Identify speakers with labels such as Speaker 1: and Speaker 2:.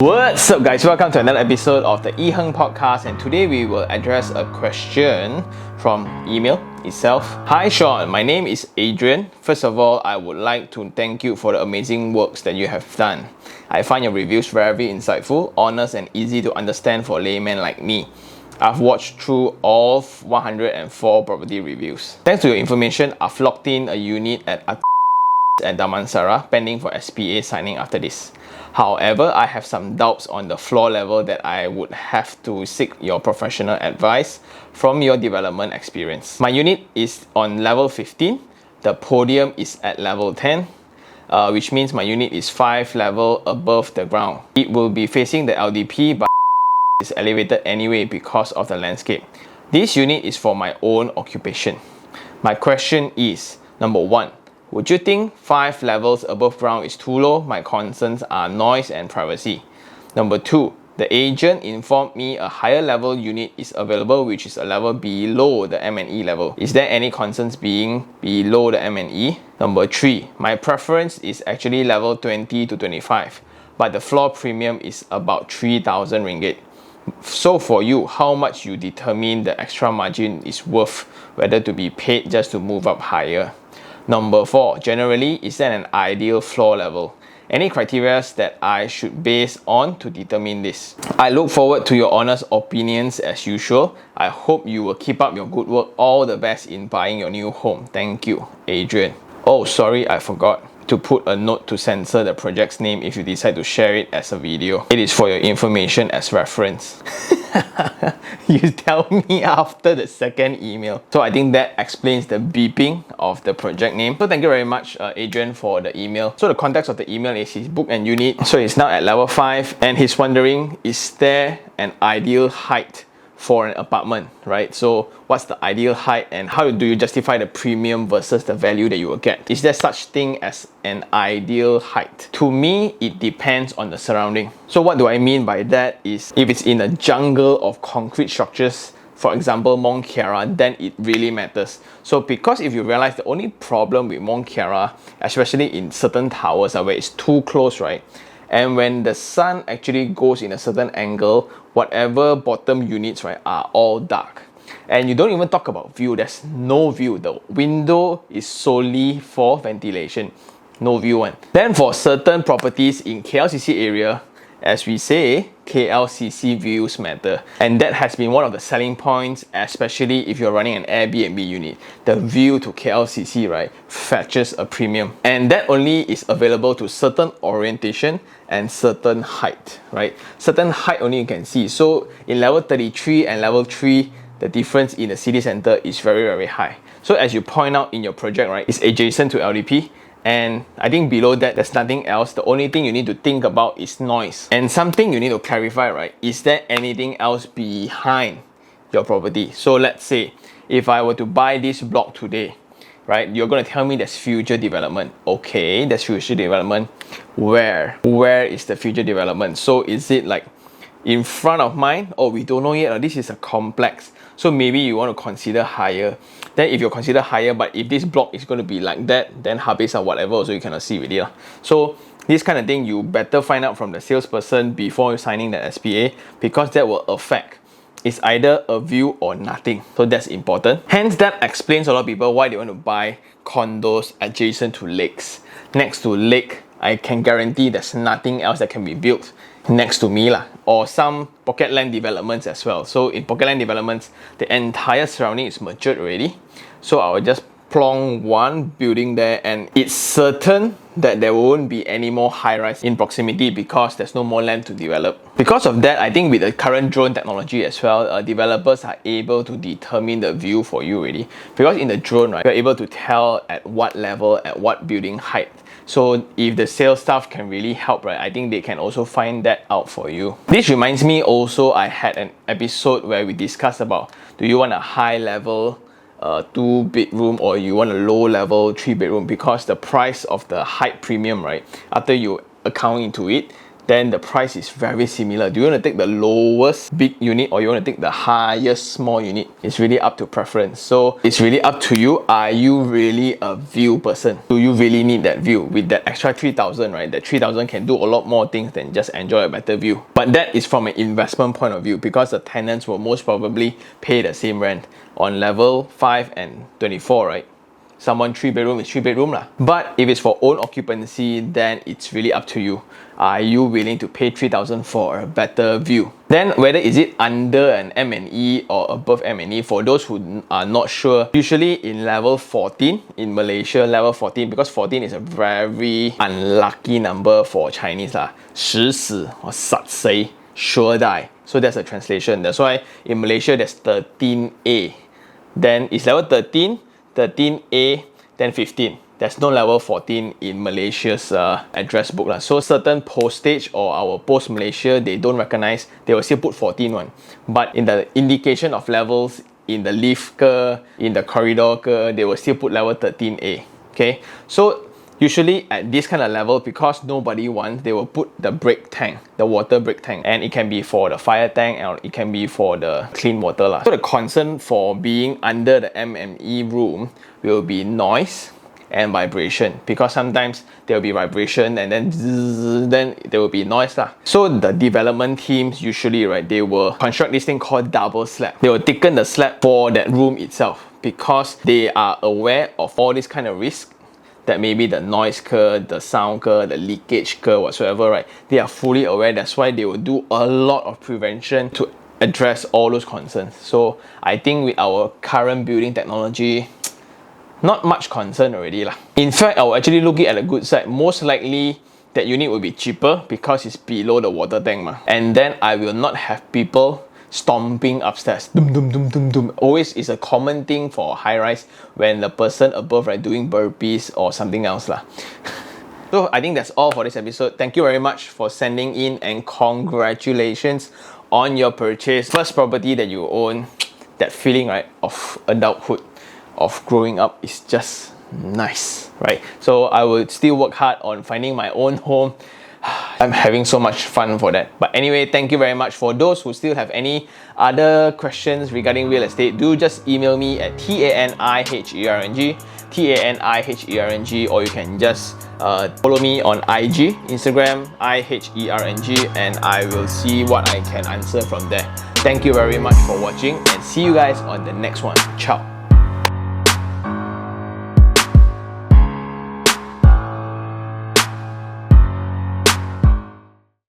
Speaker 1: What's up guys, welcome to another episode of the iherng podcast, and today we will address a question from email itself. Hi Sean, my name is Adrian. First of all, I would like to thank you for the amazing works that you have done. I find your reviews very insightful, honest and easy to understand for laymen like me. I've watched through all 104 property reviews. Thanks to your information, I've locked in a unit at Damansara pending for SPA signing after this. However, I have some doubts on the floor level that I would have to seek your professional advice from your development experience. My unit is on level 15. The podium is at level 10, which means my unit is 5 levels above the ground. It will be facing the LDP, but is elevated anyway because of the landscape. This unit is for my own occupation. My question is, number 1, would you think 5 levels above ground is too low? My concerns are noise and privacy. Number 2, the agent informed me a higher level unit is available, which is a level below the M&E level. Is there any concerns being below the M&E? Number 3, my preference is actually level 20 to 25, but the floor premium is about 3,000 ringgit. So for you, how much you determine the extra margin is worth, whether to be paid just to move up higher? Number 4, generally, is there an ideal floor level? Any criteria that I should base on to determine this? I look forward to your honest opinions as usual. I hope you will keep up your good work. All the best in buying your new home. Thank you, Adrian. Oh, sorry, I forgot to put a note to censor the project's name if you decide to share it as a video. It is for your information as reference. You tell me after the second email. So I think that explains the beeping of the project name. So thank you very much, Adrian, for the email. So the context of the email is his book and unit. So he's now at level 5 and he's wondering, is there an ideal height for an apartment, right? So what's the ideal height and how do you justify the premium versus the value that you will get? Is there such thing as an ideal height? To me, it depends on the surrounding. So what do I mean by that is, if it's in a jungle of concrete structures, for example, Mont Kiara, then it really matters. So because if you realize the only problem with Mont Kiara, especially in certain towers where it's too close, right? And when the sun actually goes in a certain angle, whatever bottom units, right, are all dark. And you don't even talk about view. There's no view. The window is solely for ventilation. No view one. Then for certain properties in KLCC area, as we say, KLCC views matter. And that has been one of the selling points, especially if you're running an Airbnb unit. The view to KLCC, right, fetches a premium. And that only is available to certain orientation and certain height, right? Certain height only you can see. So in level 33 and level 3, the difference in the city center is very high. So as you point out in your project, right, it's adjacent to LDP. And I think below that, there's nothing else. The only thing you need to think about is noise. And something you need to clarify, right? Is there anything else behind your property? So let's say, if I were to buy this block today, right? You're going to tell me there's future development. Okay, there's future development. Where? Where is the future development? So is it like in front of mine? Oh, we don't know yet. This is a complex. So maybe you want to consider higher. Then if you consider higher, but if this block is going to be like that, then habis or whatever, so you cannot see with it. So this kind of thing, you better find out from the salesperson before signing the SPA, because that will affect. It's either a view or nothing. So that's important. Hence, that explains a lot of people why they want to buy condos adjacent to lakes. Next to lake, I can guarantee there's nothing else that can be built next to me, or some pocket land developments as well. So in pocket land developments, the entire surrounding is matured already. So I will just plonk one building there, and it's certain that there won't be any more high-rise in proximity because there's no more land to develop. Because of that, I think with the current drone technology as well, developers are able to determine the view for you already. Because in the drone, right, you're able to tell at what level, at what building height. So if the sales staff can really help, right, I think they can also find that out for you. This reminds me also, I had an episode where we discussed about, do you want a high level 2-bedroom or you want a low level 3-bedroom, because the price of the height premium, right, after you account into it, then the price is very similar. Do you want to take the lowest big unit or you want to take the highest small unit? It's really up to preference. So it's really up to you. Are you really a view person? Do you really need that view? With that extra 3,000, right? That 3,000 can do a lot more things than just enjoy a better view. But that is from an investment point of view, because the tenants will most probably pay the same rent on level 5 and 24, right? Someone 3-bedroom is 3-bedroom lah. But if it's for own occupancy, then it's really up to you. Are you willing to pay 3,000 for a better view? Then whether is it under an M&E or above M&E, for those who are not sure, usually in level 14, in Malaysia, level 14, because 14 is a very unlucky number for Chinese lah. 十死 or 杀谁 sure die. So that's a translation. That's why in Malaysia there's 13A. Then it's level 13, 13A, then 15. There's no level 14 in Malaysia's address book lah. So certain postage or our post Malaysia, they don't recognize, they will still put 14 one. But in the indication of levels, in the lift in the corridor they will still put level 13A. Okay, so usually at this kind of level, because nobody wants, they will put the brake tank, the water brake tank, and it can be for the fire tank or it can be for the clean water lah. So the concern for being under the M&E room will be noise and vibration, because sometimes there will be vibration and then zzz, then there will be noise lah. So the development teams usually, right, they will construct this thing called double slab. They will thicken the slab for that room itself, because they are aware of all this kind of risk, that maybe the noise the sound the leakage whatsoever, right? They are fully aware. That's why they will do a lot of prevention to address all those concerns. So I think with our current building technology, not much concern already lah. In fact, I will actually look it at a good side. Most likely that unit will be cheaper because it's below the water tank ma. And then I will not have people stomping upstairs. Dum dum dum dum dum. Always is a common thing for high rise when the person above, right, doing burpees or something else lah. So I think that's all for this episode. Thank you very much for sending in, and congratulations on your purchase. First property that you own. That feeling, right, of adulthood, of growing up is just nice, right? So I will still work hard on finding my own home. I'm having so much fun for that. But anyway, thank you very much. For those who still have any other questions regarding real estate, do just email me at TANIHERNG, or you can just follow me on IG, Instagram, IHERNG, and I will see what I can answer from there. Thank you very much for watching, and see you guys on the next one. Ciao.